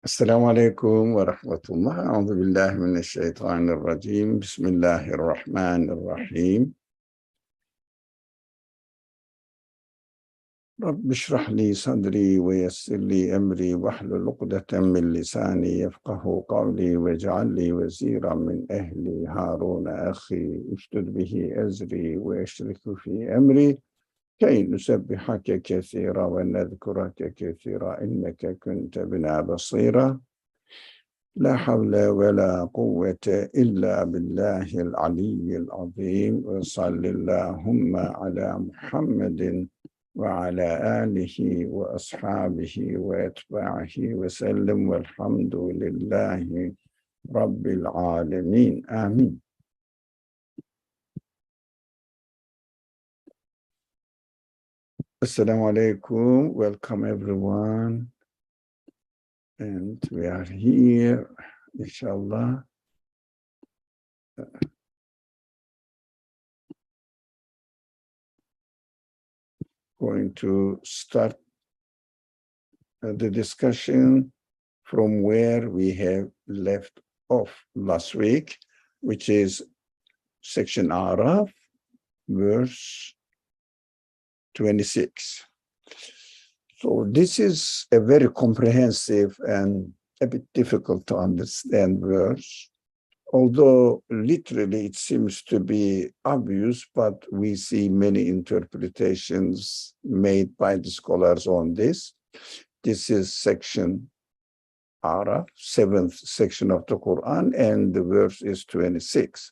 السلام عليكم ورحمة الله. أعوذ بالله من الشيطان الرجيم. بسم الله الرحمن الرحيم. رب اشرح لي صدري ويسر لي أمري واحلل عقدة من لساني يفقه قولي واجعل لي وزيرا من أهلي هارون أخي اشدد به أزري ويشرك في أمري كي نسبحك كثيرا ونذكرك كثيرا إنك كنت بنا بصيرا. لا حول ولا قوة إلا بالله العلي العظيم. وصل اللهم على محمد وعلى آله وأصحابه وأتباعه وسلم والحمد لله رب العالمين. آمين. Assalamu alaikum. Welcome everyone. And we are here, inshallah. Going to start the discussion from where we have left off last week, which is section Araf, verse 26. So this is a very comprehensive and a bit difficult to understand verse. Although literally it seems to be obvious, but we see many interpretations made by the scholars on this. This is section Araf, 7th section of the Quran, and the verse is 26.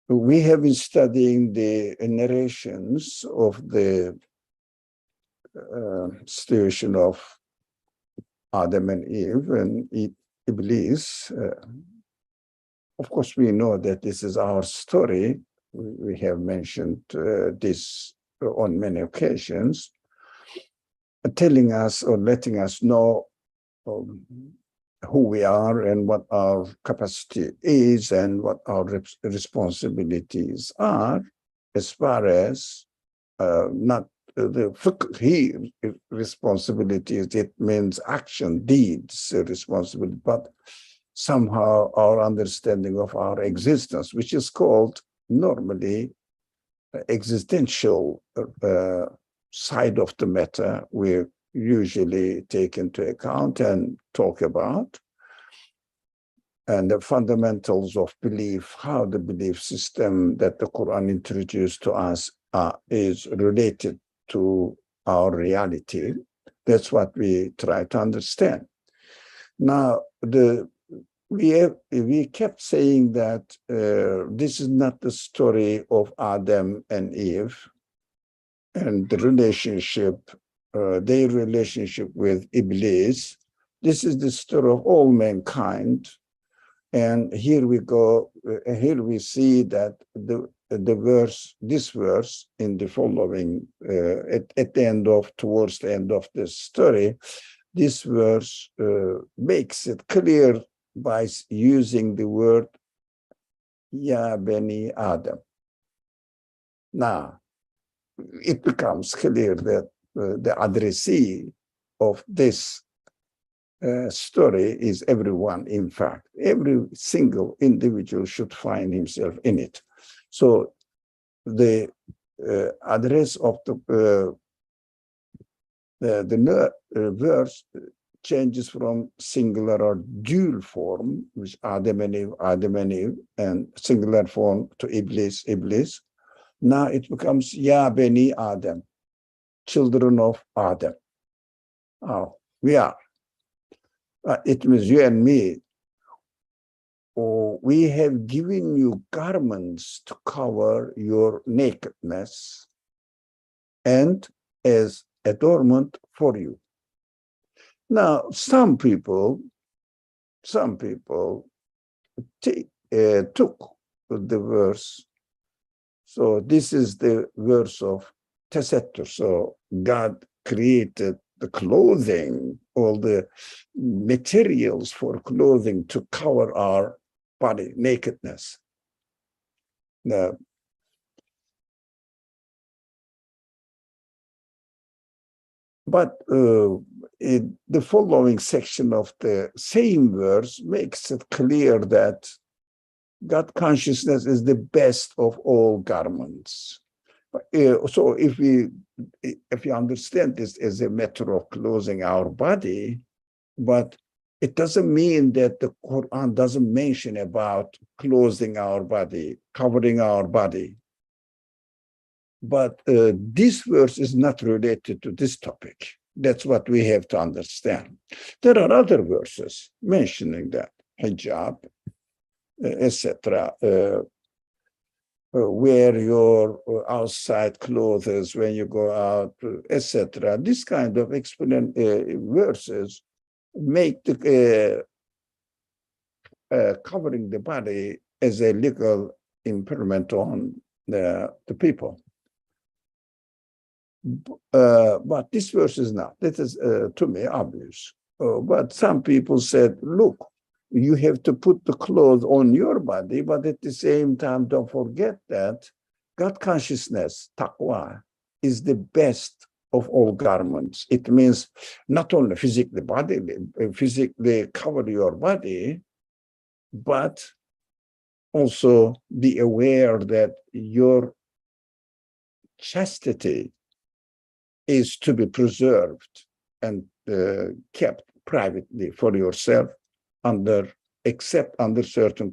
We have been studying the narrations of the situation of Adam and Eve and Iblis. Of course, we know that this is our story. We have mentioned this on many occasions, telling us or letting us know who we are and what our capacity is and what our responsibilities are, as far as not the fiqhi responsibilities. It means action, deeds, responsibility, but somehow our understanding of our existence, which is called normally existential side of the matter, we usually take into account and talk about, and the fundamentals of belief, how the belief system that the Quran introduced to us is related to our reality. That's what we try to understand. Now, we kept saying that this is not the story of Adam and Eve and the relationship, their relationship with Iblis. This is the story of all mankind. And here we go, here we see that this verse in the following, at the end of, towards the end of the story, this verse makes it clear by using the word Ya Bani Adam. Now, it becomes clear that the addressee of this story is everyone. In fact, every single individual should find himself in it. So the address of the verse changes from singular or dual form, which Adam and Eve, and singular form to Iblis. Now it becomes Ya Bani Adam, children of Adam. Oh, we are. It means you and me. Oh, we have given you garments to cover your nakedness and as adornment for you. Now, some people took the verse. So this is the verse of Tasettur. So God created the clothing, all the materials for clothing to cover our body nakedness. Now, But the following section of the same verse makes it clear that God consciousness is the best of all garments. So if you understand this as a matter of clothing our body, but it doesn't mean that the Quran doesn't mention about clothing our body, covering our body. But this verse is not related to this topic. That's what we have to understand. There are other verses mentioning that, hijab, etc. Wear your outside clothes when you go out, etc. This kind of verses make the covering the body as a legal impediment on the people. But this verse is not. That is, to me, obvious. But some people said, look, you have to put the clothes on your body, but at the same time, don't forget that God consciousness, taqwa, is the best of all garments. It means not only physically cover your body, but also be aware that your chastity is to be preserved and kept privately for yourself, except under certain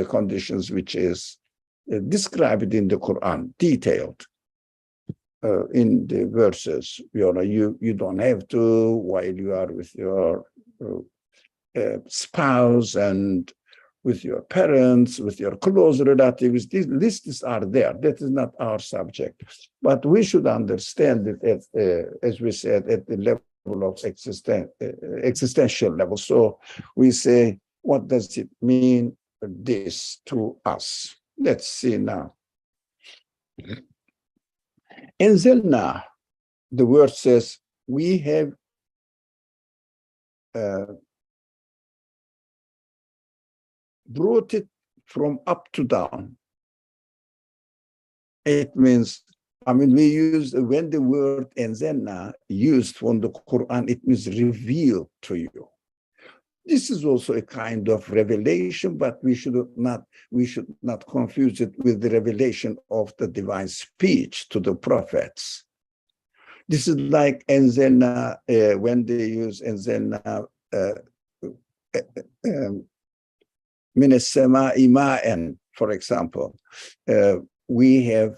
conditions, which is described in the Quran, detailed in the verses. You don't have to while you are with your spouse and with your parents, with your close relatives. These lists are there. That is not our subject. But we should understand it, as we said, at the level of existential level. So we say, what does it mean, this to us? Let's see now. Anzalna, the word says, we have brought it from up to down. It means, we use, when the word anzalna used from the Quran, it means revealed to you. This is also a kind of revelation, but we should not confuse it with the revelation of the divine speech to the prophets. This is like anzalna, when they use anzalna min as-sama'i ma'an, for example. We have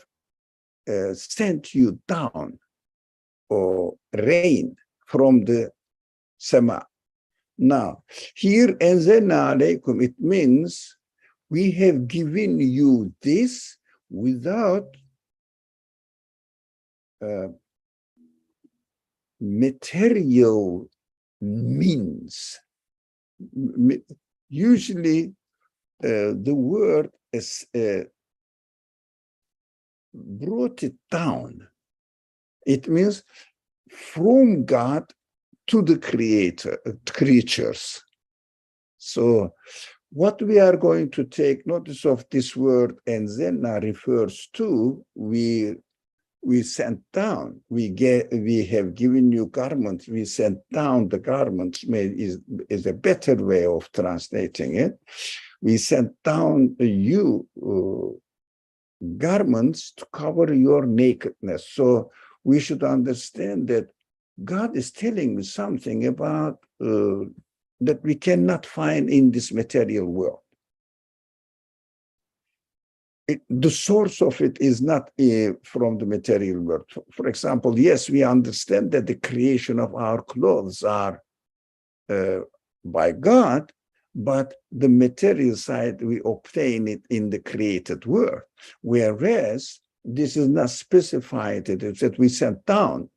sent you down, or rain from the sama. Now, here, anzalna alaykum, it means we have given you this without material means. Usually, the word is brought it down. It means from God to the creatures. So what we are going to take notice of this word anzalna refers to, we sent down, we have given you garments, we sent down the garments, is a better way of translating it. We sent down you garments to cover your nakedness. So we should understand that God is telling me something about that we cannot find in this material world. The source of it is not from the material world. For example, yes, we understand that the creation of our clothes are by God, but the material side, we obtain it in the created world. Whereas this is not specified, it is that we sent down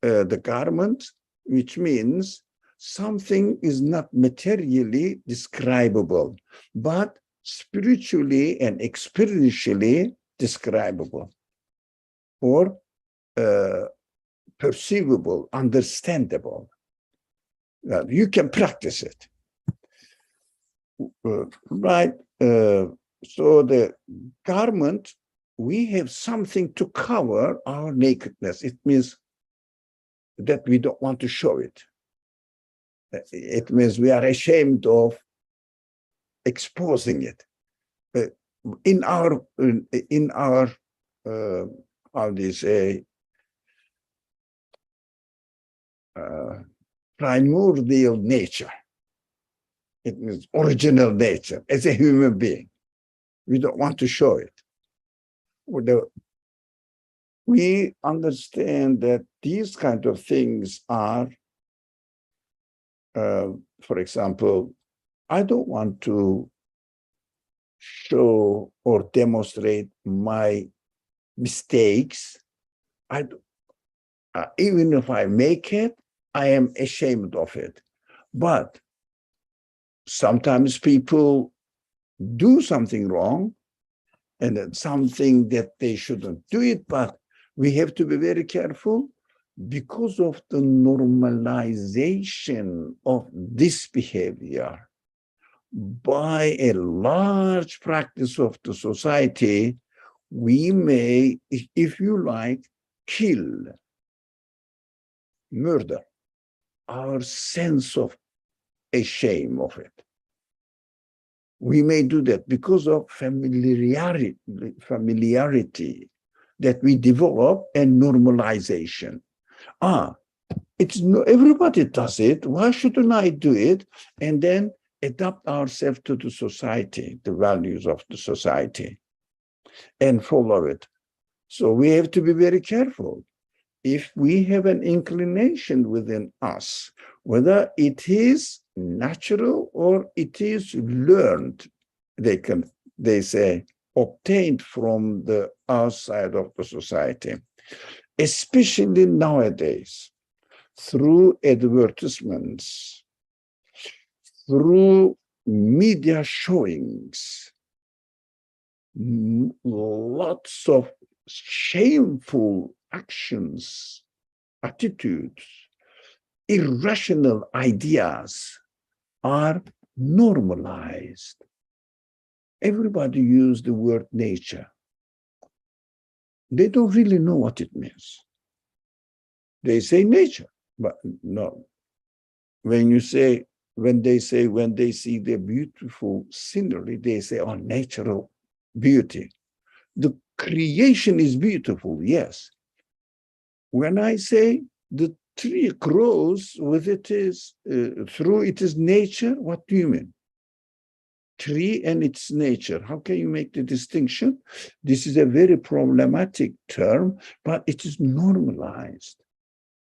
the garment, which means something is not materially describable, but spiritually and experientially describable, or perceivable, understandable. You can practice it. Right? So the garment, we have something to cover our nakedness. It means that we don't want to show it. It means we are ashamed of exposing it. In our how do you say, primordial nature. It means original nature as a human being. We don't want to show it. We understand that these kind of things are, for example, I don't want to show or demonstrate my mistakes. Even if I make it, I am ashamed of it. But sometimes people do something wrong, and it's something that they shouldn't do it, but we have to be very careful because of the normalization of this behavior by a large practice of the society. We may, if you like, kill, murder our sense of a shame of it. We may do that because of familiarity that we develop and normalization. It's no, everybody does it. Why shouldn't I do it? And then adapt ourselves to the society, the values of the society, and follow it. So we have to be very careful. If we have an inclination within us, whether it is natural or it is learned, they say, obtained from the outside of the society, especially nowadays, through advertisements, through media showings, lots of shameful actions, attitudes, irrational ideas are normalized. Everybody uses the word nature. They don't really know what it means. They say nature, but no. When they see the beautiful scenery, they say, oh, natural beauty. The creation is beautiful, yes. When I say the tree grows with it is through it is nature, what do you mean? Tree and its nature. How can you make the distinction? This is a very problematic term, but it is normalized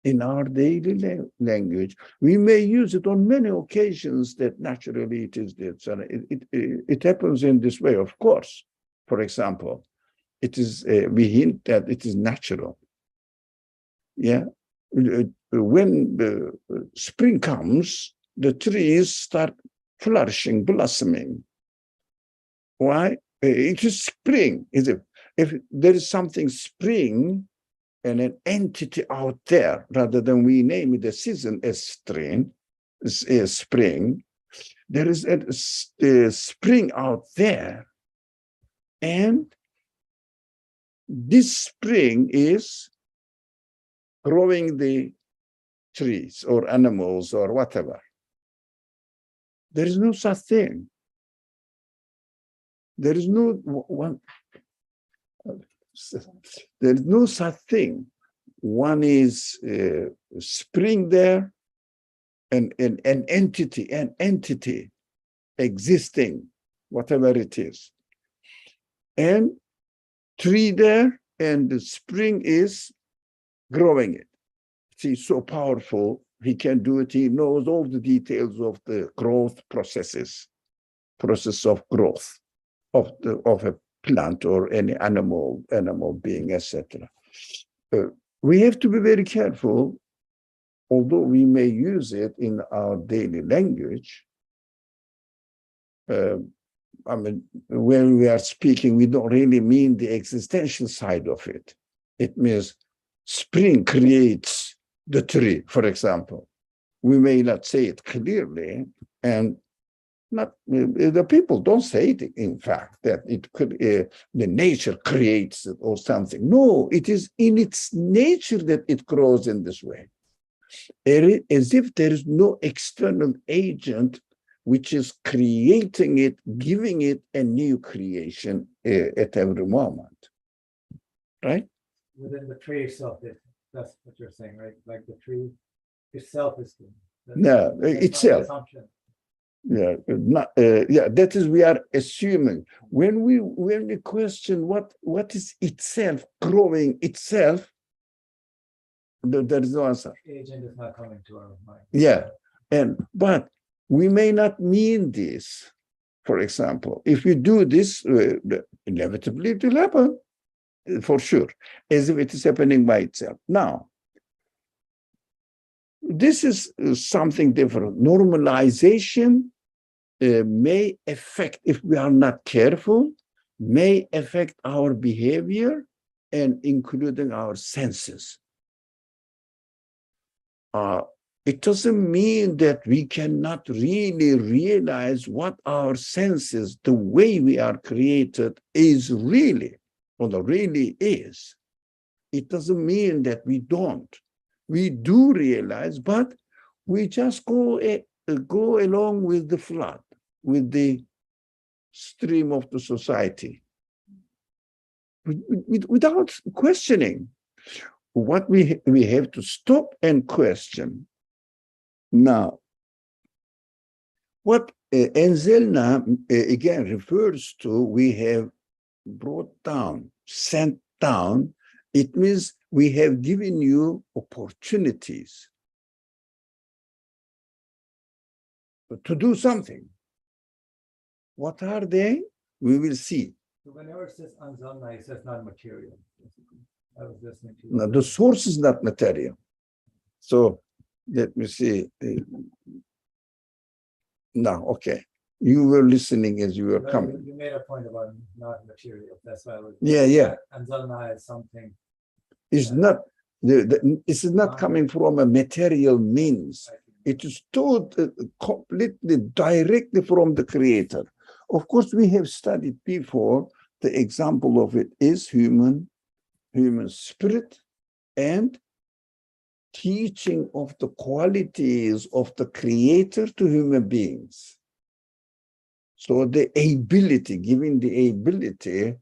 in our daily language. We may use it on many occasions that naturally it is this. And it happens in this way, of course. For example, it is we hint that it is natural. Yeah, when the spring comes, the trees start flourishing, blossoming. Why? It is spring. If there is something spring and an entity out there, rather than we name it a season as spring, there is a spring out there, and this spring is growing the trees or animals or whatever. There is no such thing. There is no one. There is no such thing. One is spring there, and an entity existing, whatever it is, and tree there, and the spring is growing it. He's so powerful, he can do it. He knows all the details of the growth process of growth of a plant or any animal being, etc. We have to be very careful, although we may use it in our daily language. I mean, when we are speaking, we don't really mean the existential side of it. It means spring creates the tree, for example. We may not say it clearly, and not the people don't say it, in fact, that it could the nature creates it or something. No, it is in its nature that it grows in this way. as if there is no external agent which is creating it, giving it a new creation at every moment, right? Within the tree itself, that's what you're saying, right? Like the tree itself is No, itself. Yeah, that is, we are assuming when we question what is itself growing itself, there is no answer. Agent is not coming to our mind. Yeah, but we may not mean this. For example, if we do this, inevitably it will happen, for sure, as if it is happening by itself. Now, this is something different. Normalization may affect, if we are not careful, may affect our behavior and including our senses. It doesn't mean that we cannot really realize what our senses, the way we are created, is really, or really is. It doesn't mean that we don't. We do realize, but we just go along with the flood, with the stream of the society, without questioning. What we have to stop and question. Now, what Enzelna again refers to, we have brought down, sent down. It means we have given you opportunities to do something. What are they? We will see. So whenever it says anzalna, it says not material. I was listening to you. Now, the source is not material. So let me see. Now, okay. You were listening as you were coming. You made a point about not material. That's why I was. Yeah. Anzalna is something. It's not. It's not coming from a material means. It is taught completely directly from the Creator. Of course, we have studied before. The example of it is human spirit and teaching of the qualities of the Creator to human beings. So the ability, giving the ability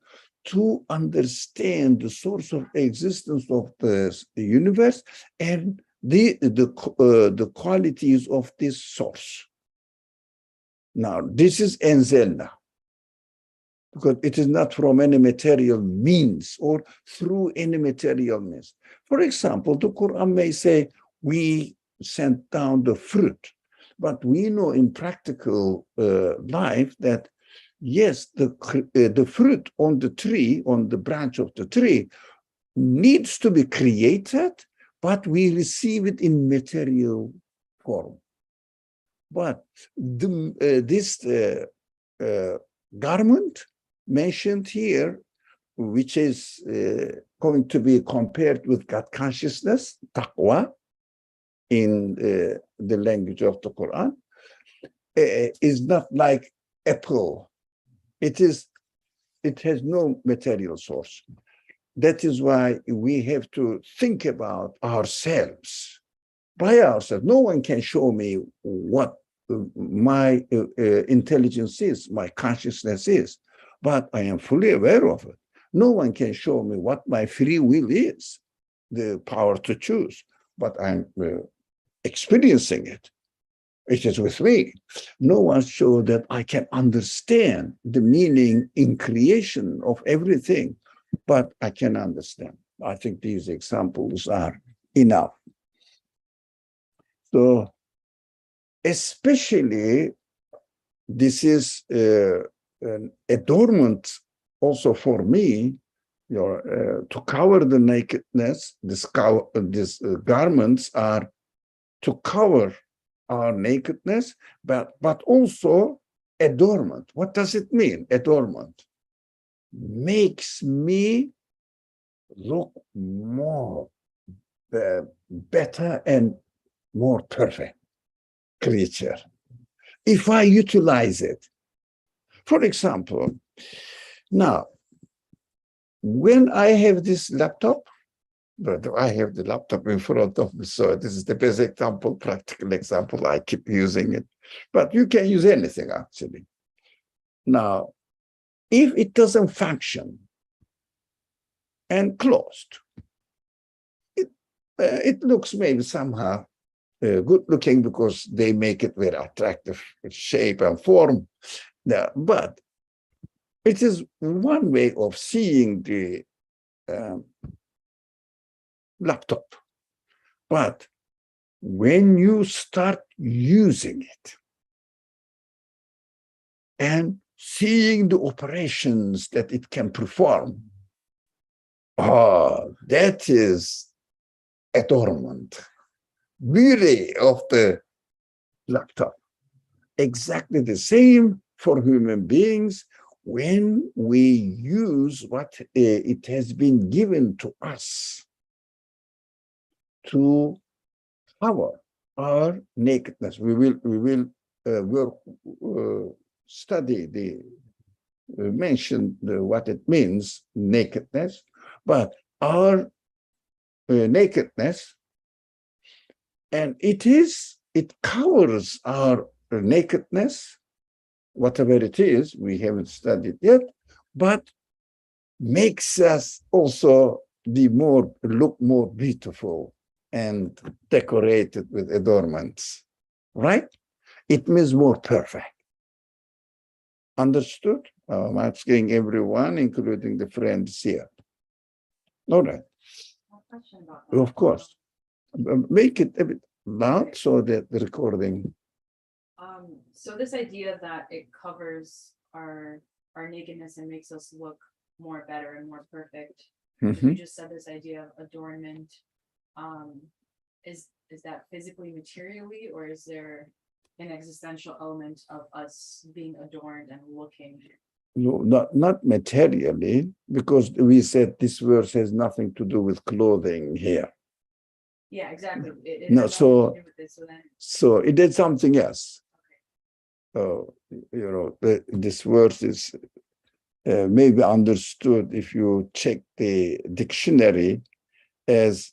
to understand the source of existence of the universe and the qualities of this source. Now, this is Enzelna, because it is not from any material means or through any material means. For example, the Quran may say, we sent down the fruit, but we know in practical life that, yes, the fruit on the tree, on the branch of the tree, needs to be created, but we receive it in material form. But this garment mentioned here, which is going to be compared with God consciousness, taqwa, in the language of the Quran, is not like apple. It has no material source. That is why we have to think about ourselves, by ourselves. No one can show me what my intelligence is, my consciousness is, but I am fully aware of it. No one can show me what my free will is, the power to choose, but I'm experiencing it. It is with me. No one showed that I can understand the meaning in creation of everything, but I can understand. I think these examples are enough. So, especially, this is an adornment also for me, to cover the nakedness. These garments are to cover our nakedness, but also adornment. What does it mean, adornment? Makes me look more better and more perfect creature if I utilize it. For example, now, when I have this laptop, but I have the laptop in front of me, so this is the best example, practical example. I keep using it, but you can use anything actually. Now, if it doesn't function and closed, it looks maybe somehow good looking because they make it very attractive shape and form. Yeah, but it is one way of seeing the laptop. But when you start using it and seeing the operations that it can perform, that is adornment, beauty of the laptop. Exactly the same for human beings when we use what it has been given to us to cover our nakedness. We will study mention what it means, nakedness, but our nakedness, and it covers our nakedness, whatever it is, we haven't studied yet, but makes us also look more beautiful and decorated with adornments, right? It means more perfect. Understood? I'm asking everyone, including the friends here. All right. Of course. Make it a bit loud so that the recording. So this idea that it covers our nakedness and makes us look more better and more perfect. You just said this idea of adornment. Is that physically, materially, or is there an existential element of us being adorned and looking? No, not materially, because we said this verse has nothing to do with clothing here. Yeah, exactly. It No, has nothing to do with it, so it is something else. This verse is maybe understood if you check the dictionary as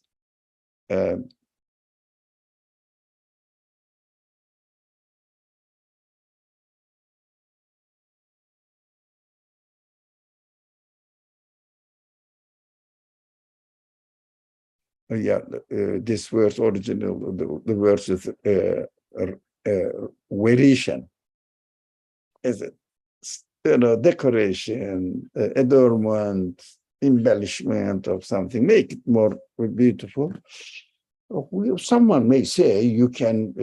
this verse original, the verse is variation, is it? Decoration, adornment, embellishment of something, make it more beautiful. Someone may say you can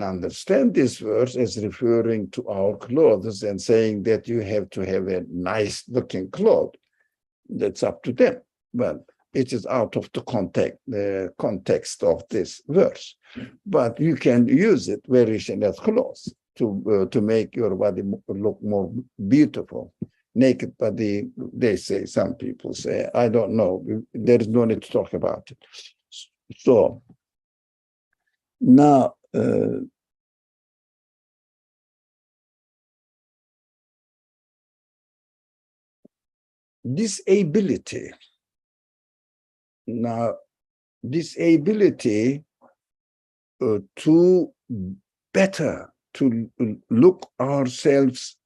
understand this verse as referring to our clothes and saying that you have to have a nice looking cloth. That's up to them, but it is out of the context of this verse. But you can use it variation as clothes to make your body look more beautiful. Naked body, they say, some people say, I don't know. There is no need to talk about it. So now, this ability to better, to look ourselves,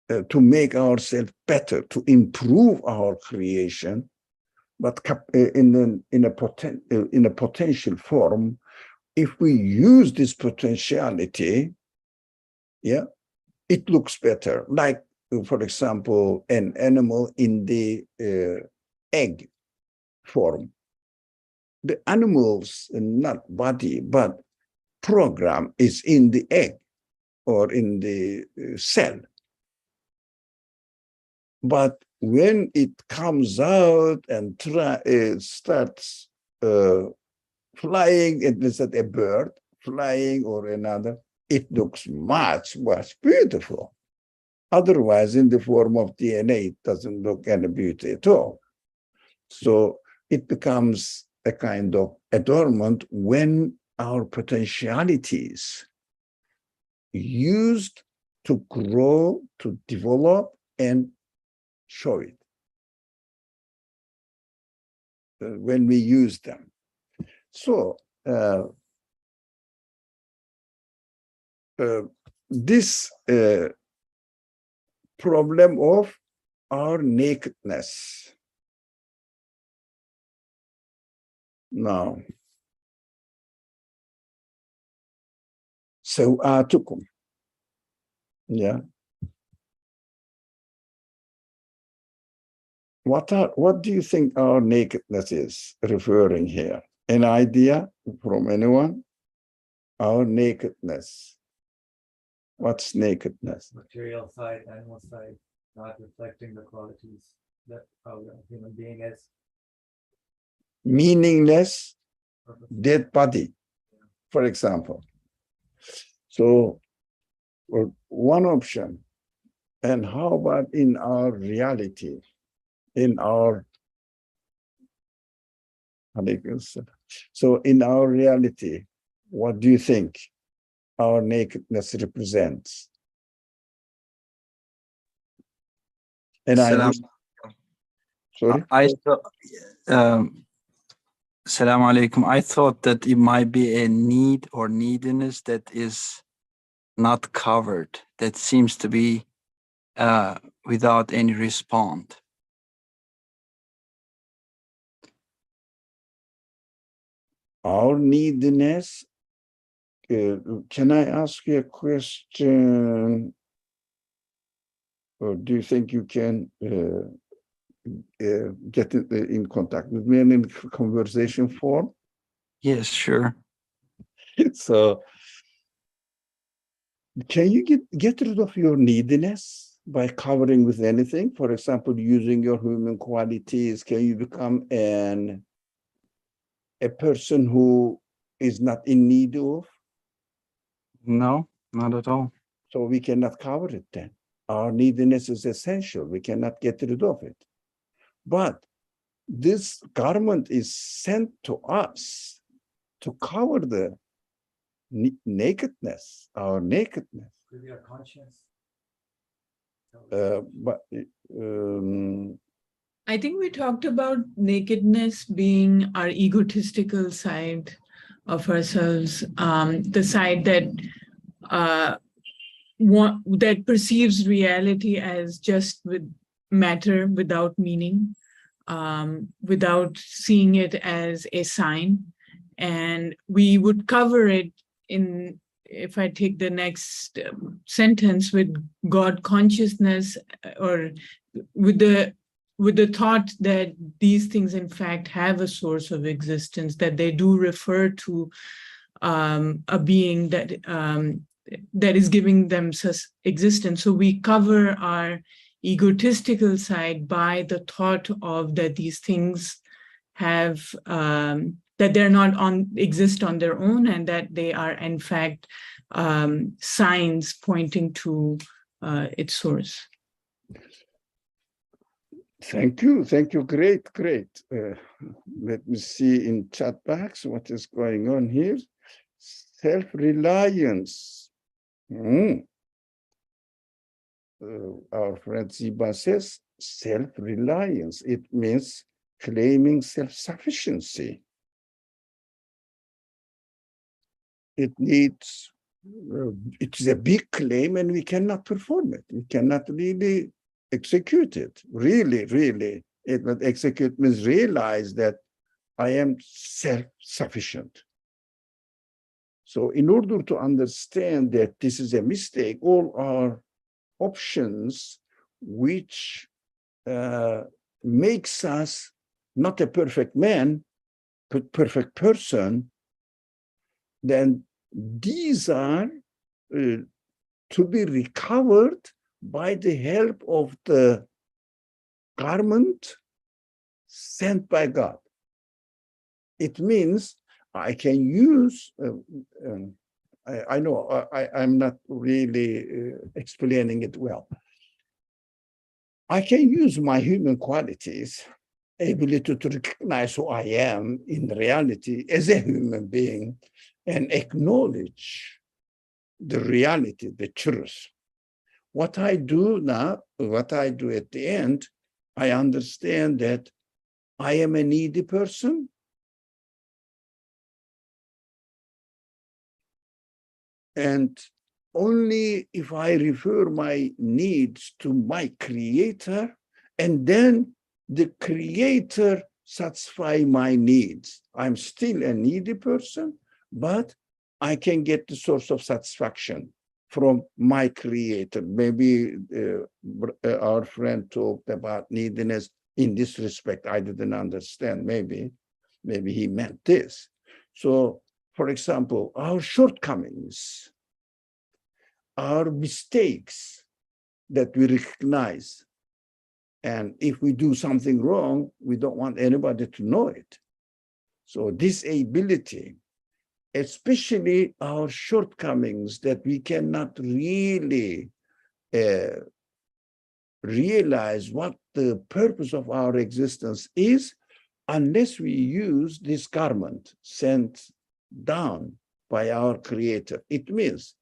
to make ourselves better, to improve our creation, but in a potential form. If we use this potentiality, it looks better. Like, for example, an animal in the egg form. The animal's not body, but program is in the egg or in the cell. But when it comes out and starts flying, it is a bird flying or another, it looks much, much beautiful. Otherwise, in the form of DNA, it doesn't look any beauty at all. So it becomes a kind of adornment when our potentialities used to grow, to develop, and show it. when we use them. So this problem of our nakedness. Now, سوآتكم. Yeah. What do you think our nakedness is referring here? An idea from anyone? Our nakedness. What's nakedness? Material side, animal side, not reflecting the qualities that a human being is. Meaningless, dead body, for example. So, one option. And how about in our reality, in our, so in our reality, what do you think our nakedness represents? And Salam. Sorry? I thought, Salam alaikum. I thought that it might be a need or neediness that is not covered, that seems to be without any response. Our neediness, can I ask you a question? Or do you think you can get in contact with me in conversation form? Yes, sure. So, can you get rid of your neediness by covering with anything? For example, using your human qualities, can you become a person who is not in need of? No, not at all. So we cannot cover it then. Our neediness is essential. We cannot get rid of it. But this garment is sent to us to cover the nakedness, our nakedness. Could be our conscience. I think we talked about nakedness being our egotistical side of ourselves, the side that that perceives reality as just with matter without meaning, without seeing it as a sign. And we would cover it in, if I take the next sentence, with God consciousness, or with the thought that these things in fact have a source of existence, that they do refer to a being that that is giving them existence. So we cover our egotistical side by the thought of that these things have that they're not exist on their own, and that they are in fact signs pointing to its source. Thank you. Great. Let me see in chat box what is going on here. Self-reliance. Our friend Ziba says self-reliance. It means claiming self-sufficiency. It needs, it is a big claim and we cannot perform it. We cannot really execute it. Really. But execute means realize that I am self-sufficient. So in order to understand that this is a mistake, all our options which makes us not a perfect man, but perfect person, then these are to be recovered by the help of the garment sent by God. It means I can use, I know I'm not really explaining it well. I can use my human qualities, ability to recognize who I am in reality as a human being, and acknowledge the reality, the truth. What I do now, what I do at the end, I understand that I am a needy person? And only if I refer my needs to my creator, and then the creator satisfy my needs, I'm still a needy person, but I can get the source of satisfaction from my creator. Maybe our friend talked about neediness in this respect. I didn't understand. Maybe he meant this. So, for example, our shortcomings, our mistakes that we recognize. And if we do something wrong, we don't want anybody to know it. So this ability, especially our shortcomings that we cannot really realize what the purpose of our existence is unless we use this garment sent down by our creator. It means,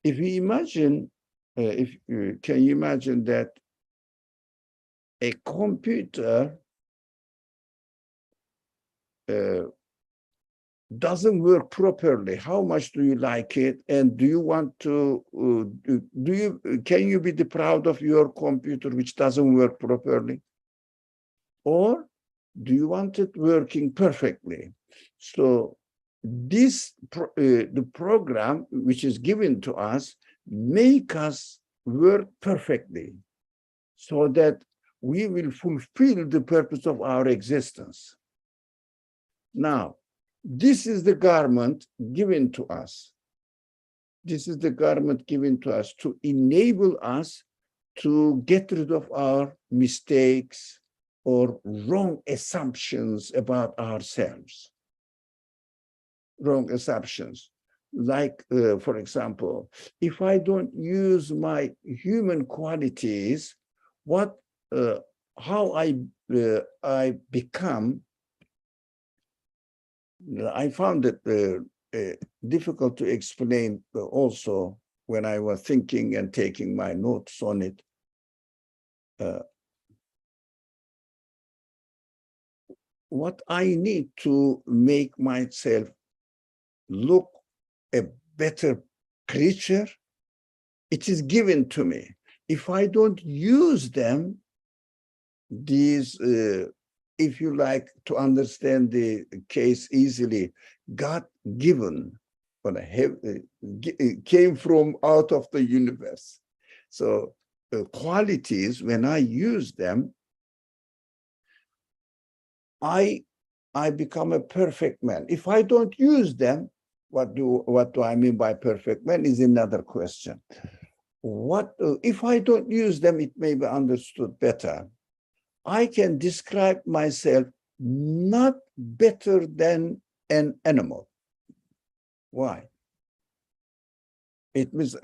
if we imagine, can you imagine that a computer doesn't work properly? How much do you like it? And do you want to, can you be proud of your computer which doesn't work properly? Or do you want it working perfectly? So this, the program which is given to us, make us work perfectly so that we will fulfill the purpose of our existence. Now, this is the garment given to us. This is the garment given to us to enable us to get rid of our mistakes or wrong assumptions about ourselves. Wrong assumptions. Like, for example, if I don't use my human qualities, how I become, I found it difficult to explain also when I was thinking and taking my notes on it. What I need to make myself look a better creature, it is given to me. If I don't use them, these, if you like to understand the case easily, God given, but came from out of the universe. So qualities, when I use them, I become a perfect man. If I don't use them, what do I mean by perfect man is another question. If I don't use them, it may be understood better. I can describe myself not better than an animal. Why? It means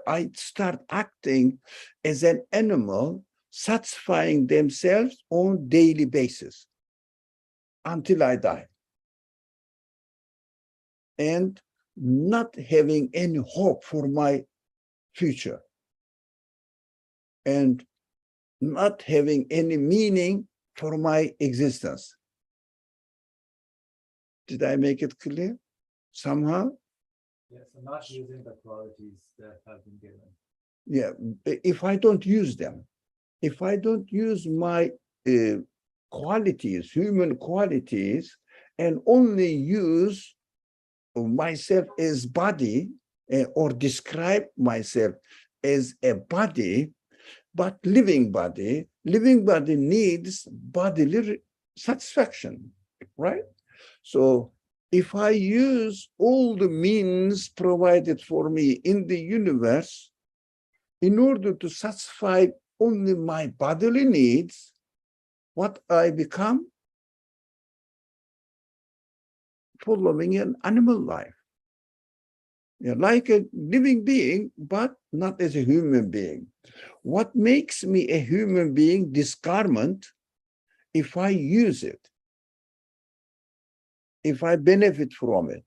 I start acting as an animal, satisfying themselves on daily basis until I die, and not having any hope for my future, and not having any meaning for my existence. Did I make it clear somehow? Yes, I'm not using the qualities that have been given. Yeah, if I don't use them, if I don't use my qualities, human qualities, and only use myself as body, or describe myself as a body, but living body needs bodily satisfaction, right? So if I use all the means provided for me in the universe in order to satisfy only my bodily needs, what I become? Following an animal life. Yeah, like a living being, but not as a human being. What makes me a human being, this garment, if I use it, if I benefit from it?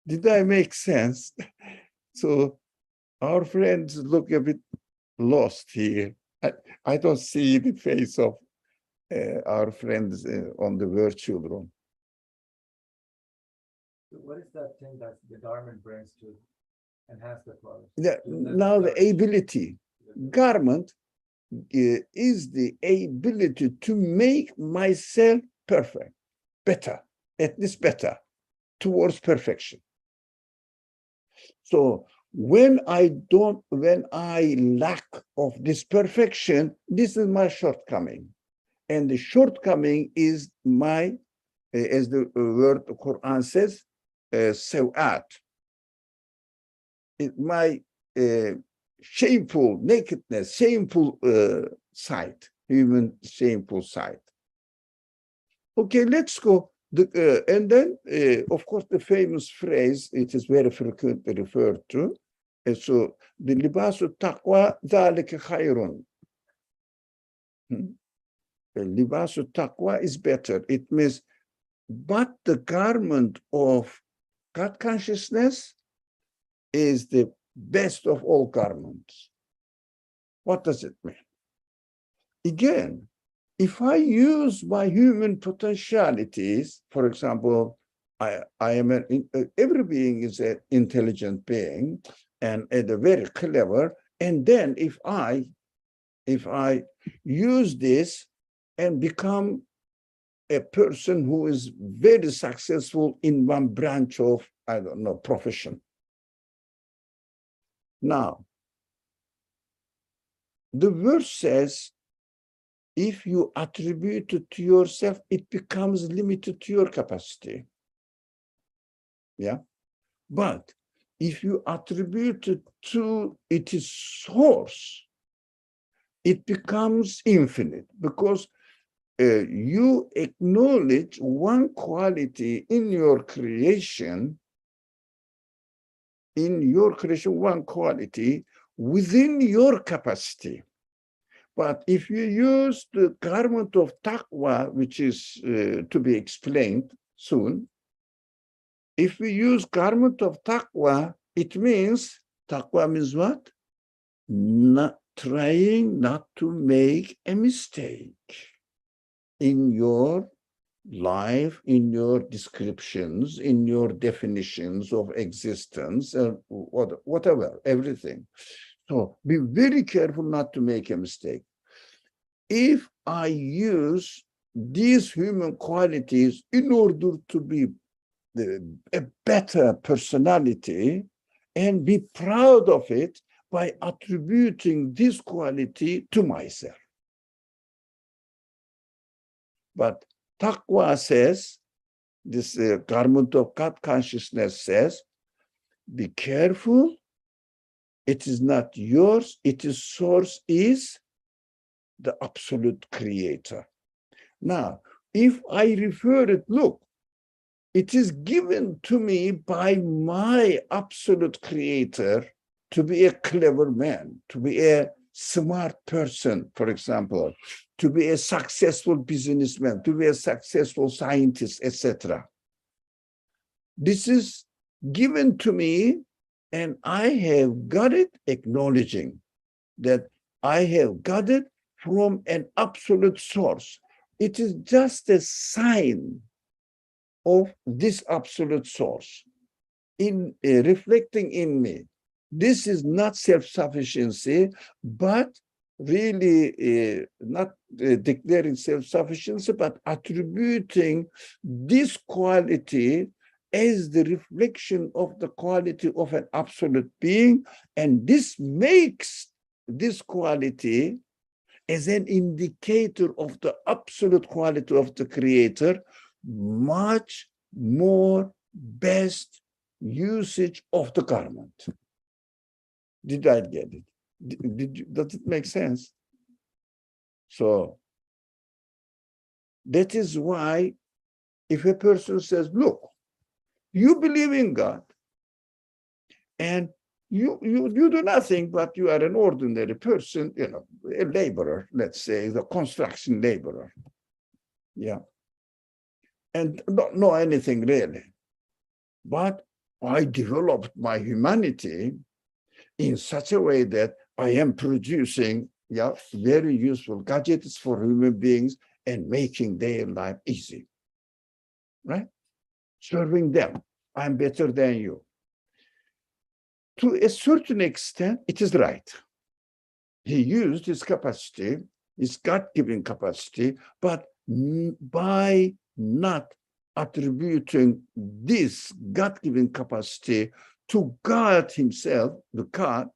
Did I make sense? So our friends look a bit lost here. I don't see the face of our friends on the virtual room. So what is that thing that the garment brings to enhance the clothes? Now the ability, garment is the ability to make myself perfect, better, at least better, towards perfection. So when I lack of this perfection, this is my shortcoming. And the shortcoming is my, as the word Qur'an says, sawat. My shameful nakedness, shameful side, human shameful side. Okay, let's go. And then, of course, the famous phrase, it is very frequently referred to. So, the libasu taqwa dhalika khayrun. The libasu taqwa is better. It means, but the garment of God consciousness is the best of all garments. What does it mean? Again, if I use my human potentialities, for example, every being is an intelligent being and very clever. And then if I use this and become a person who is very successful in one branch of, I don't know, profession. Now, the verse says, if you attribute it to yourself, it becomes limited to your capacity. Yeah. But if you attribute it to its source, it becomes infinite, because you acknowledge one quality in your creation, one quality within your capacity. But if you use the garment of taqwa, which is to be explained soon, if we use garment of taqwa, it means, taqwa means what? Not trying not to make a mistake in your life, in your descriptions, in your definitions of existence, whatever, everything. So be very careful not to make a mistake. If I use these human qualities in order to be a better personality and be proud of it by attributing this quality to myself. But taqwa says, this garment of God consciousness says, be careful. It is not yours. Its source is the absolute creator. Now, if I refer it, look, it is given to me by my absolute creator to be a clever man, to be a smart person, for example, to be a successful businessman, to be a successful scientist, etc. This is given to me, and I have got it, acknowledging that I have got it from an absolute source. It is just a sign of this absolute source in reflecting in me. This is not self-sufficiency, but really not declaring self-sufficiency, but attributing this quality as the reflection of the quality of an absolute being. And this makes this quality as an indicator of the absolute quality of the creator, much more best usage of the garment. Did I get it? Does it make sense? So that is why if a person says, look, you believe in God and you do nothing, but you are an ordinary person, you know, a laborer, let's say, the construction laborer. Yeah. And don't know anything really. But I developed my humanity in such a way that I am producing yeah, very useful gadgets for human beings and making their life easy, right? Serving them. I'm better than you. To a certain extent, it is right. He used his capacity, his God-given capacity, but by not attributing this God-given capacity to God himself, the God,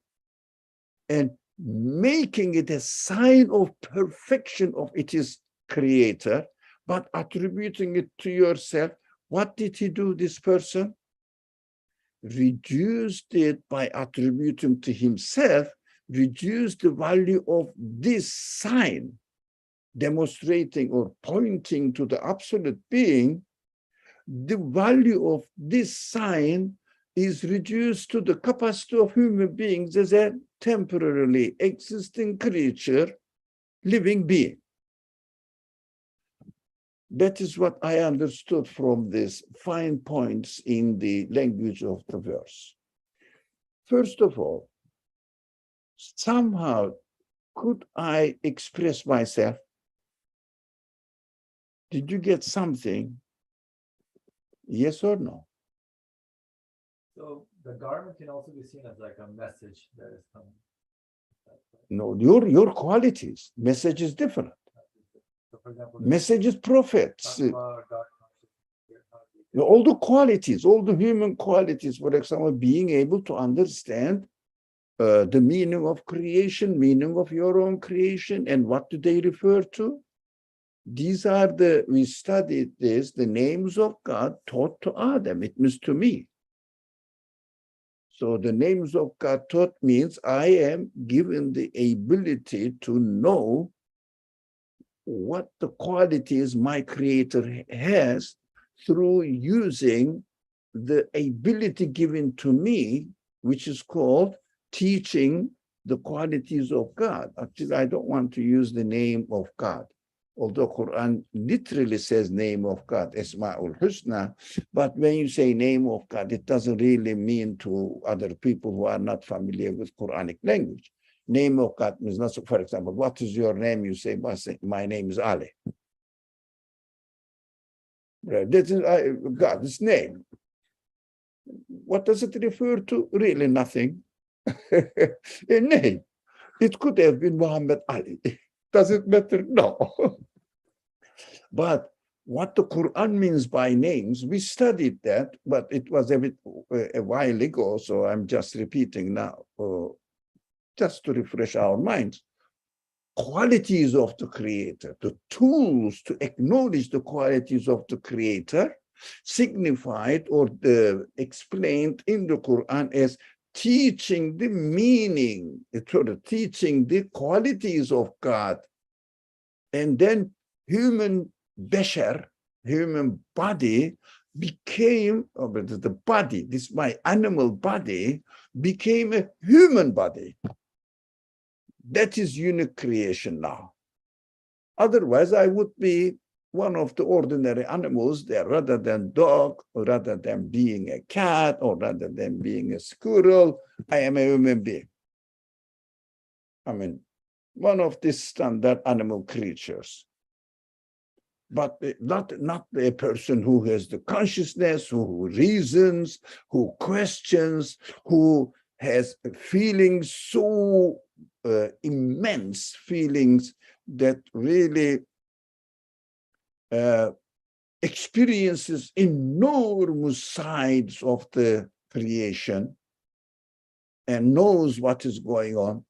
and making it a sign of perfection of its creator, but attributing it to yourself. What did he do, this person? Reduced it by attributing to himself, reduced the value of this sign, demonstrating or pointing to the absolute being. The value of this sign is reduced to the capacity of human beings as a temporarily existing creature, living being. That is what I understood from these fine points in the language of the verse. First of all, somehow could I express myself? Did you get something? Yes or no? So the garment can also be seen as like a message that is coming. No, your qualities. Message is different. So for example, Message is prophets. God consciousness. All the qualities, all the human qualities, for example, being able to understand the meaning of creation, meaning of your own creation, and what do they refer to? These are we studied this, the names of God taught to Adam. It means to me. So the names of God taught means I am given the ability to know what the qualities my creator has through using the ability given to me, which is called teaching the qualities of God. Actually, I don't want to use the name of God, although Qur'an literally says name of God, Esma'ul Husna, but when you say name of God, it doesn't really mean to other people who are not familiar with Quranic language. Name of God means not, so, for example, what is your name? You say, my name is Ali. Right? That is God's name. What does it refer to? Really nothing. A name. It could have been Muhammad Ali. Does it matter? No. But what the Quran means by names, we studied that, but it was a while ago, so I'm just repeating now, just to refresh our minds. Qualities of the creator, the tools to acknowledge the qualities of the creator, signified or explained in the Quran as teaching the meaning, teaching the qualities of God. And then human bashar, human body became, the body, this my animal body, became a human body. That is unique creation now. Otherwise, I would be one of the ordinary animals there, rather than dog, or rather than being a cat, or rather than being a squirrel, I am a human being. I mean, one of the standard animal creatures. But not a person who has the consciousness, who reasons, who questions, who has feelings so immense feelings that really experiences enormous sides of the creation and knows what is going on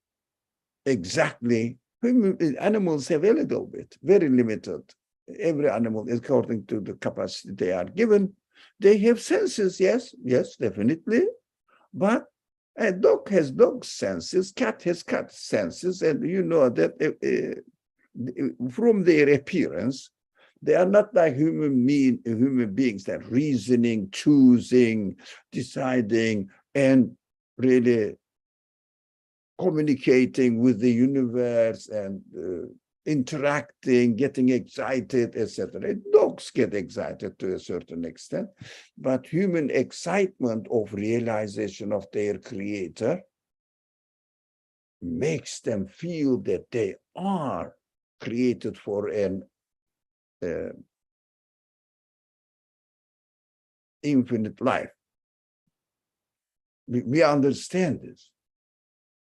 exactly. Animals have a little bit, very limited. Every animal, according to the capacity they are given, they have senses, yes, definitely. But a dog has dog senses, cat has cat senses, and you know that from their appearance, they are not like human beings that reasoning, choosing, deciding, and really communicating with the universe and interacting, getting excited, etc. Dogs get excited to a certain extent, but human excitement of realization of their creator makes them feel that they are created for an infinite life. We understand this.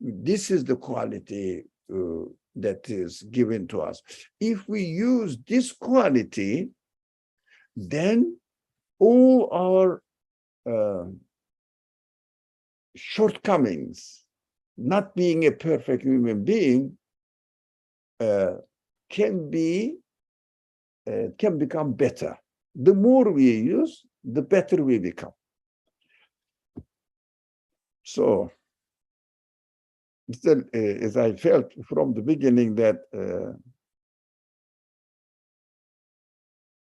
This is the quality that is given to us. If we use this quality, then all our shortcomings, not being a perfect human being, can become better. The more we use, the better we become. So, as I felt from the beginning that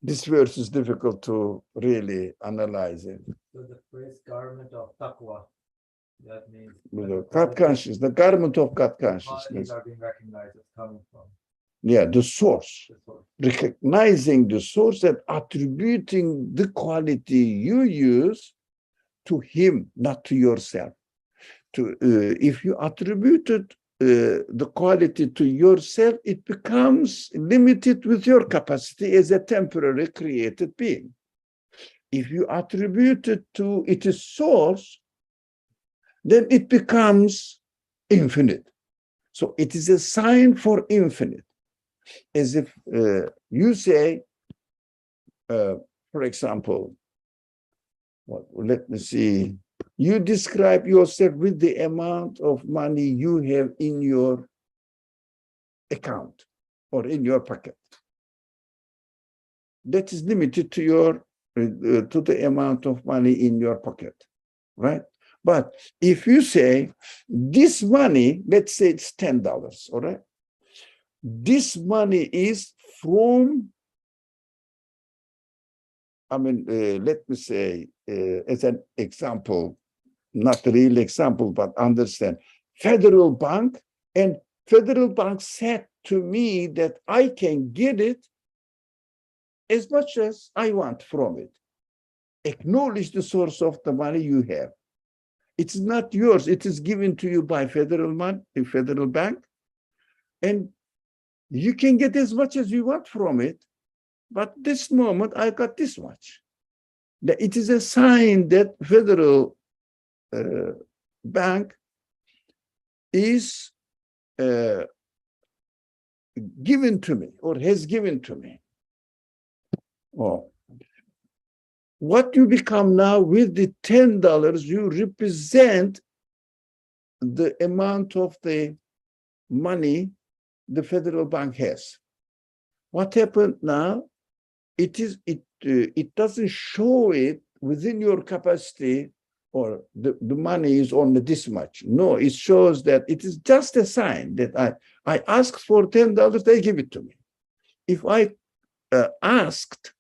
this verse is difficult to really analyze it. So the phrase garment of taqwa, that means God consciousness, the garment of God qualities consciousness. are being recognized as coming from Yeah, the source. the source. Recognizing the source and attributing the quality you use to him, not to yourself. If you attributed the quality to yourself, it becomes limited with your capacity as a temporary created being. If you attribute it to its source, then it becomes infinite. So it is a sign for infinite. As if you say, for example, let me see, you describe yourself with the amount of money you have in your account or in your pocket. That is limited to your to the amount of money in your pocket, right? But if you say this money, let's say it's $10, all right? This money is from, let me say, as an example, not a real example, but understand, Federal Bank, and Federal Bank said to me that I can get it as much as I want from it. Acknowledge the source of the money you have. It's not yours. It is given to you by Federal Bank, and you can get as much as you want from it. But this moment, I got this much. It is a sign that Federal Bank is given to me or has given to me. Oh. What you become now with the $10, you represent the amount of the money the Federal Bank has. What happened now? It doesn't show it within your capacity, or the money is only this much. No, it shows that it is just a sign that I asked for $10, they give it to me. If I asked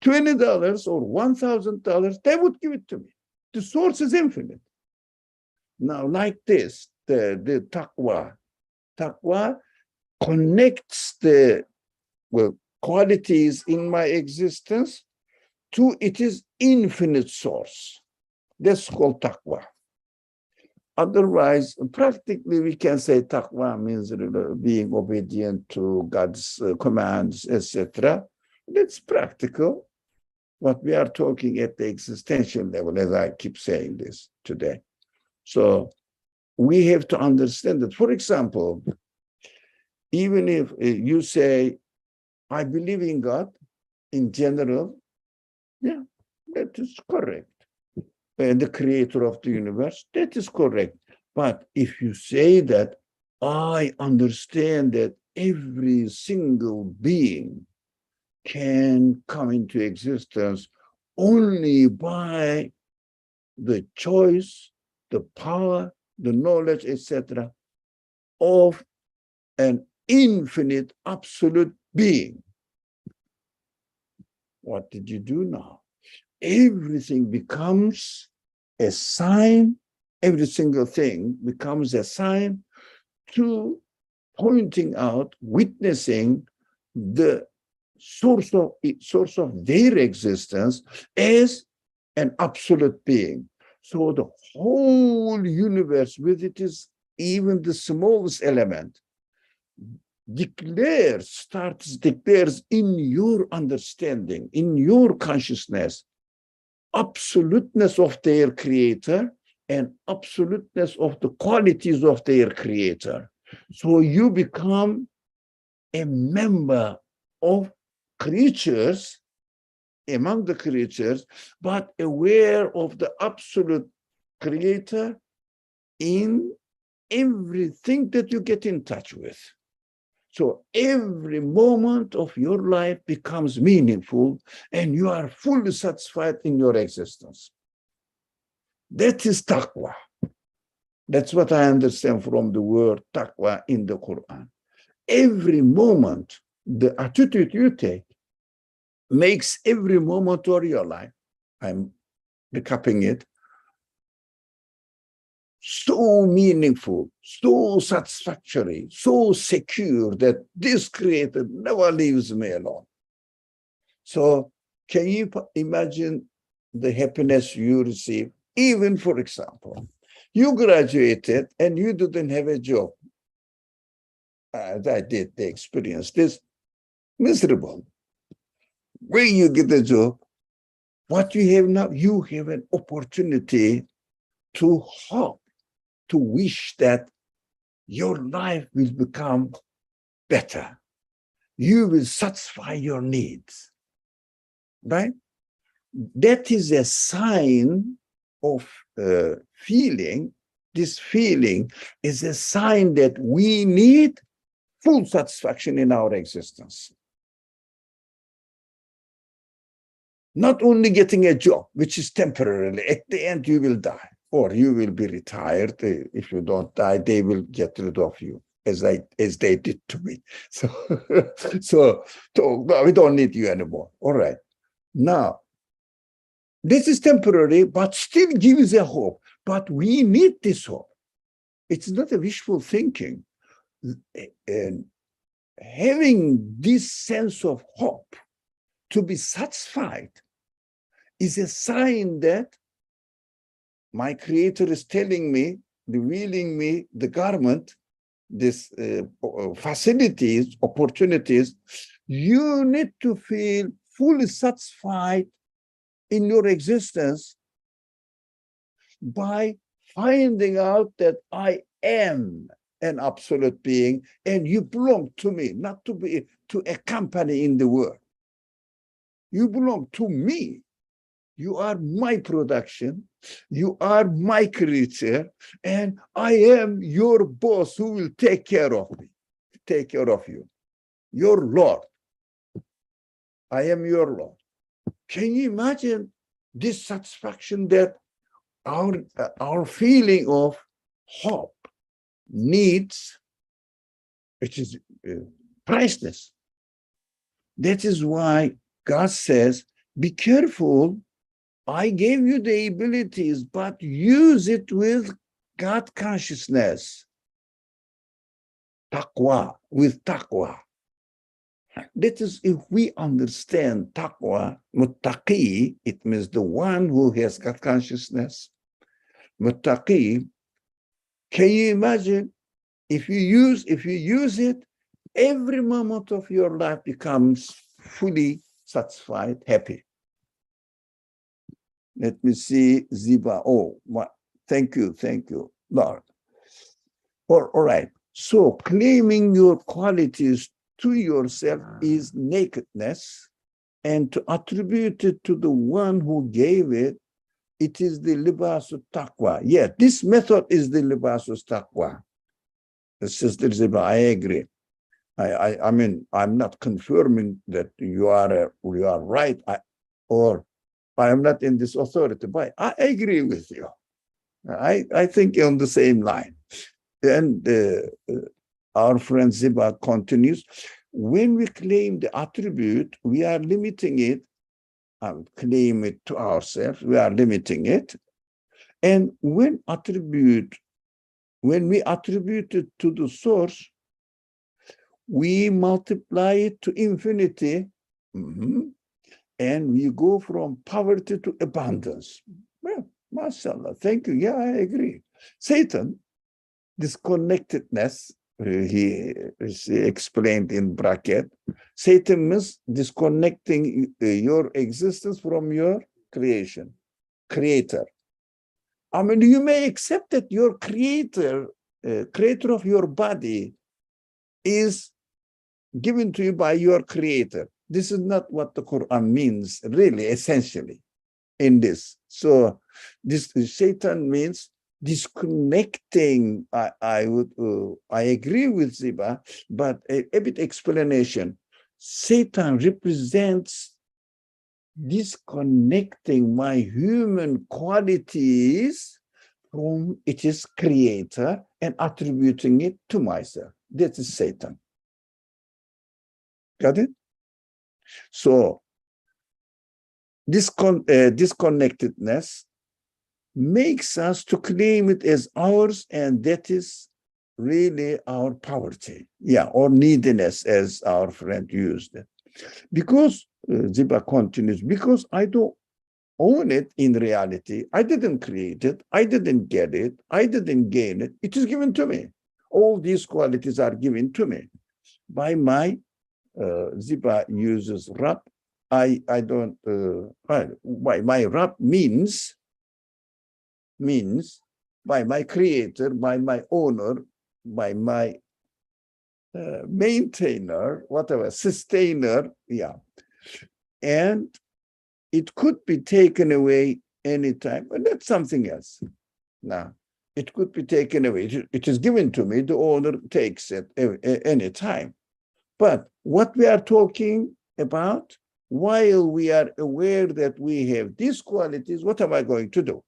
$20 or $1,000, they would give it to me. The source is infinite. Now, like this, the taqwa connects the qualities in my existence to its infinite source. That's called taqwa. Otherwise, practically, we can say taqwa means being obedient to God's commands, etc. That's practical. But we are talking at the existential level, as I keep saying this today. So we have to understand that, for example, even if you say, I believe in God in general, yeah, that is correct. The creator of the universe, that is correct. But if you say that, I understand that every single being can come into existence only by the choice, the power, the knowledge, etc., of an infinite absolute being. What did you do now? Everything becomes a sign, every single thing becomes a sign to pointing out, witnessing the source of their existence as an absolute being. So the whole universe with its even the smallest element, declares in your understanding, in your consciousness, absoluteness of their creator and absoluteness of the qualities of their creator. So you become a member of creatures, among the creatures, but aware of the absolute creator in everything that you get in touch with. So every moment of your life becomes meaningful and you are fully satisfied in your existence. That is taqwa. That's what I understand from the word taqwa in the Qur'an. Every moment, the attitude you take makes every moment of your life, I'm recapping it, so meaningful, so satisfactory, so secure that this creator never leaves me alone. So can you imagine the happiness you receive? Even, for example, you graduated and you didn't have a job. I did experience this, miserable. When you get a job, what you have now, you have an opportunity to hope, to wish that your life will become better. You will satisfy your needs, right? That is a sign of feeling. This feeling is a sign that we need full satisfaction in our existence. Not only getting a job, which is temporarily, at the end you will die, or you will be retired. If you don't die, they will get rid of you, as they did to me. So we don't need you anymore. All right. Now, this is temporary, but still gives a hope. But we need this hope. It's not a wishful thinking. And having this sense of hope to be satisfied is a sign that my creator is telling me, revealing me the garment, this facilities, opportunities. You need to feel fully satisfied in your existence by finding out that I am an absolute being and you belong to me, not to be to a company in the world. You belong to me. You are my production. You are my creature, and I am your boss who will take care of me, take care of you. Your Lord. I am your Lord. Can you imagine this satisfaction that our feeling of hope needs, which is priceless. That is why God says, be careful. I gave you the abilities, but use it with God consciousness. Taqwa, with taqwa. That is, if we understand taqwa, muttaqi, it means the one who has God consciousness. Muttaqi, can you imagine if you use it, every moment of your life becomes fully satisfied, happy. Let me see, Ziba. Oh, thank you, Lord. All right. So claiming your qualities to yourself is nakedness, and to attribute it to the one who gave it, it is the libasul taqwa. Yeah, this method is the libasul taqwa. Sister Ziba, I agree. I mean, I'm not confirming that you are right, or I am not in this authority, but I agree with you. I think on the same line. And our friend Ziba continues, when we claim the attribute, we are limiting it, claim it to ourselves, we are limiting it. And when we attribute it to the source, we multiply it to infinity, and we go from poverty to abundance. Well, mashallah, thank you. Yeah, I agree. Satan, disconnectedness, he explained in bracket. Satan means disconnecting your existence from your creator. I mean, you may accept that your creator of your body is given to you by your creator. This is not what the Quran means, really, essentially, in this. So, this Satan means disconnecting. I agree with Ziba, but a bit explanation. Satan represents disconnecting my human qualities from its creator and attributing it to myself. That is Satan. Got it? So, disconnectedness makes us to claim it as ours, and that is really our poverty, or neediness, as our friend used it. Because, Ziba continues, because I don't own it in reality, I didn't create it, I didn't get it, I didn't gain it, it is given to me. All these qualities are given to me by my, Ziba uses Rab. I don't, by my Rab means by my creator, by my owner, by my maintainer, whatever, sustainer, and it could be taken away anytime, but that's something else. Now, it could be taken away. It is given to me, the owner takes it anytime. But what we are talking about, while we are aware that we have these qualities, what am I going to do?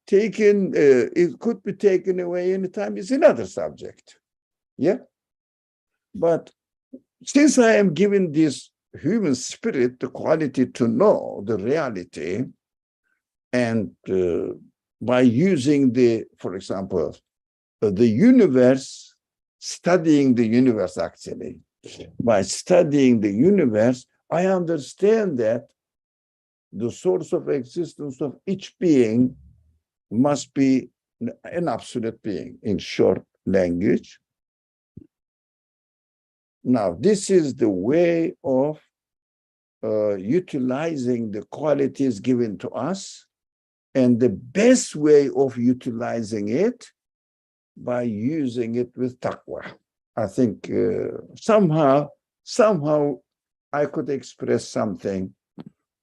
It could be taken away anytime is another subject. But since I am given this human spirit, the quality to know the reality, and by using for example, the universe, studying the universe actually, by studying the universe, I understand that the source of existence of each being must be an absolute being, in short language. Now, this is the way of utilizing the qualities given to us, and the best way of utilizing it by using it with taqwa. I think somehow I could express something,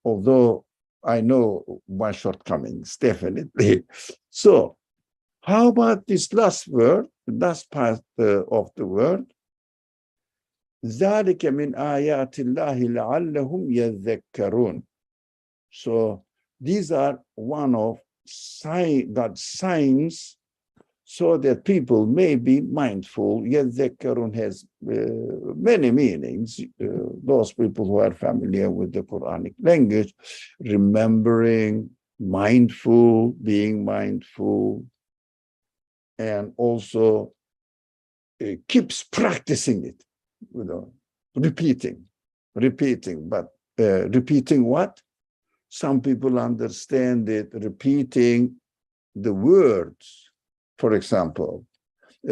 although I know my shortcomings, definitely. So, how about this last word, last part of the word? ذَلِكَ مِنْ آيَاتِ اللَّهِ لَعَلَّهُمْ يَذَّكَّرُونَ. So, these are one of God's signs so that people may be mindful. يَذَّكَّرُونَ has many meanings. Those people who are familiar with the Quranic language, remembering, mindful, being mindful, and also keeps practicing it, repeating. But repeating what? Some people understand it repeating the words. For example,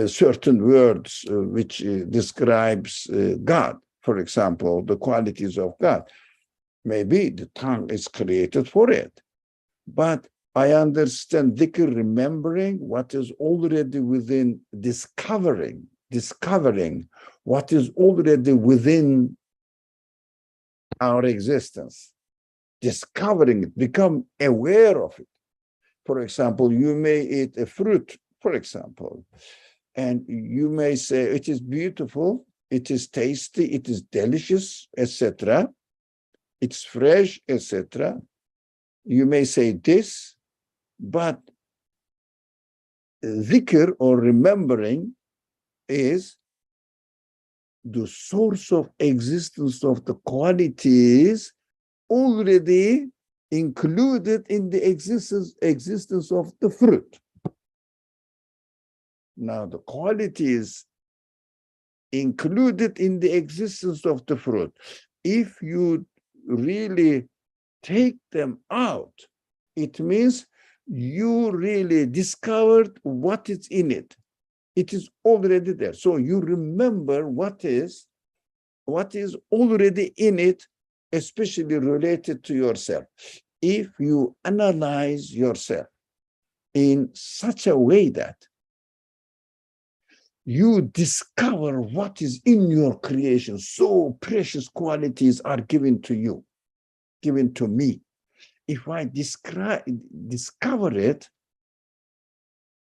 certain words which describes God. For example, the qualities of God. Maybe the tongue is created for it. But I understand dhikr, remembering what is already within, discovering what is already within our existence, discovering it, become aware of it. For example, you may eat a fruit, for example, and you may say it is beautiful, it is tasty, it is delicious, etc. It's fresh, etc. You may say this, but dhikr or remembering is the source of existence of the qualities already included in the existence of the fruit. Now, the qualities included in the existence of the fruit, if you really take them out, it means you really discovered what is in it. It is already there. So you remember what is already in it, especially related to yourself. If you analyze yourself in such a way that you discover what is in your creation, so precious qualities are given to you, given to me. If I discover it,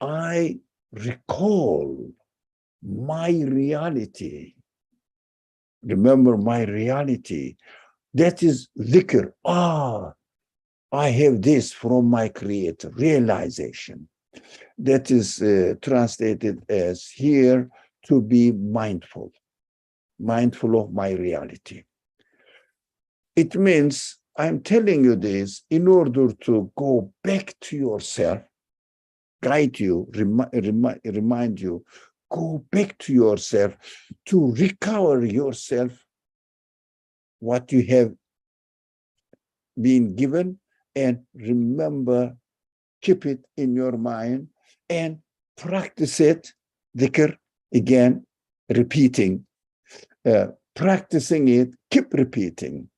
I recall my reality. Remember my reality. That is dhikr. I have this from my creator, realization. That is translated as here to be mindful of my reality. It means I'm telling you this in order to go back to yourself, guide you, remind you, go back to yourself, to recover yourself, what you have been given, and remember, keep it in your mind and practice it, dhikr, again, repeating, practicing it, keep repeating.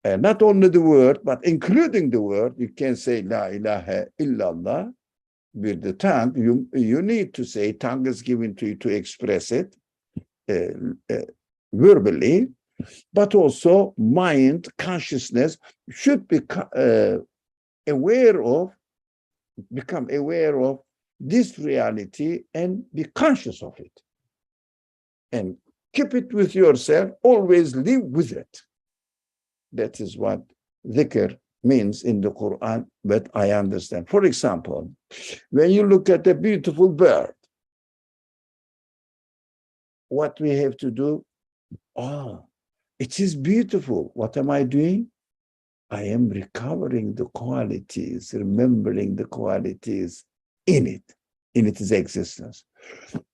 Not only the word, but including the word. You can say La ilaha illallah with the tongue. You need to say, tongue is given to you to express it verbally, but also mind, consciousness should become aware of this reality and be conscious of it. And keep it with yourself, always live with it. That is what dhikr means in the Quran, but I understand. For example, when you look at a beautiful bird, what we have to do, it is beautiful. What am I doing? I am recovering the qualities, remembering the qualities in its existence.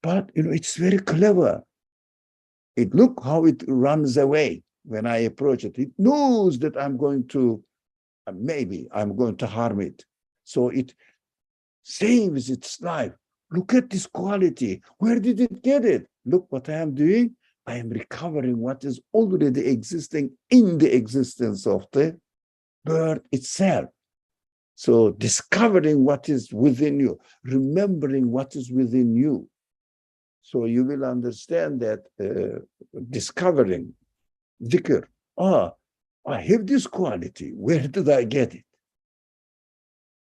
But it's very clever. Look how it runs away when I approach it. It knows that I'm going to harm it. So it saves its life. Look at this quality. Where did it get it? Look what I am doing. I am recovering what is already existing in the existence of the bird itself. So discovering what is within you, remembering what is within you. So you will understand that discovering dhikr, I have this quality. Where did I get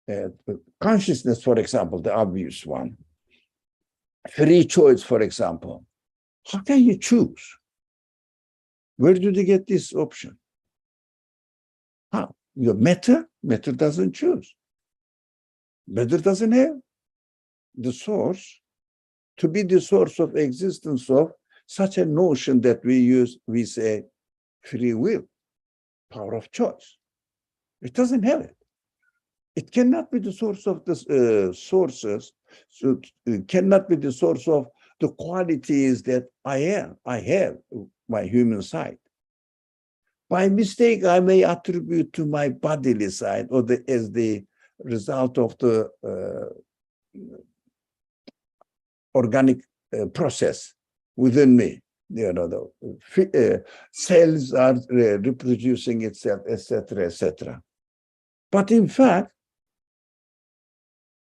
it? Consciousness, for example, the obvious one. Free choice, for example. How can you choose? Where do they get this option? How? Your matter doesn't choose. Matter doesn't have the source to be the source of existence of such a notion that we say free will, power of choice. It doesn't have it. It cannot be the source of the sources. So it cannot be the source of the qualities that I have, my human side. By mistake, I may attribute to my bodily side or as the result of the organic process within me. The cells are reproducing itself, etc., etc. But in fact,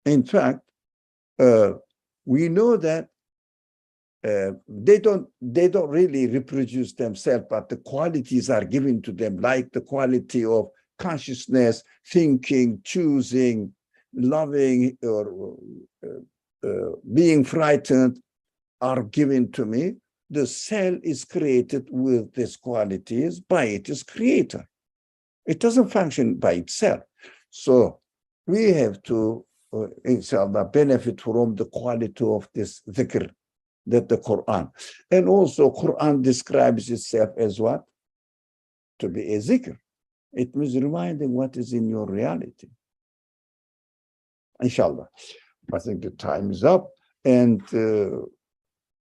we know that they don't really reproduce themselves, but the qualities are given to them, like the quality of consciousness, thinking, choosing, loving, or being frightened are given to me. The cell is created with these qualities by its creator. It doesn't function by itself. So we have to, inshallah, benefit from the quality of this dhikr, that the Quran. And also Quran describes itself as what? To be a zikr. It means reminding what is in your reality. Inshallah. I think the time is up. And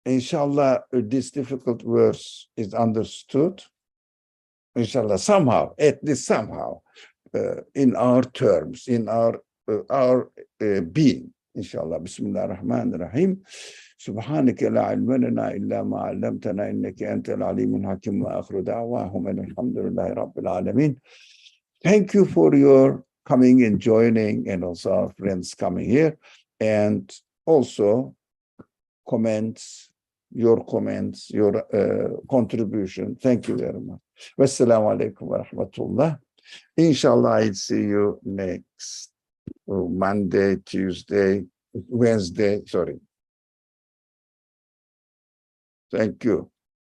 inshallah, this difficult verse is understood. Inshallah, somehow, at least somehow, in our terms, in our our being. Inshallah. Bismillah ar-Rahman ar-Rahim. سبحانك لا علم لنا إلا ما علمتنا إنك أنت العليم الحكيم وآخر دعواهم أن الحمد لله رب العالمين. Thank you for your coming and joining, and also our friends coming here, and also your comments, your contribution. Thank you very much. Wassalamu alaikum wa rahmatullah. Inshallah, I'll see you next Monday, Tuesday, Wednesday, sorry. Thank you.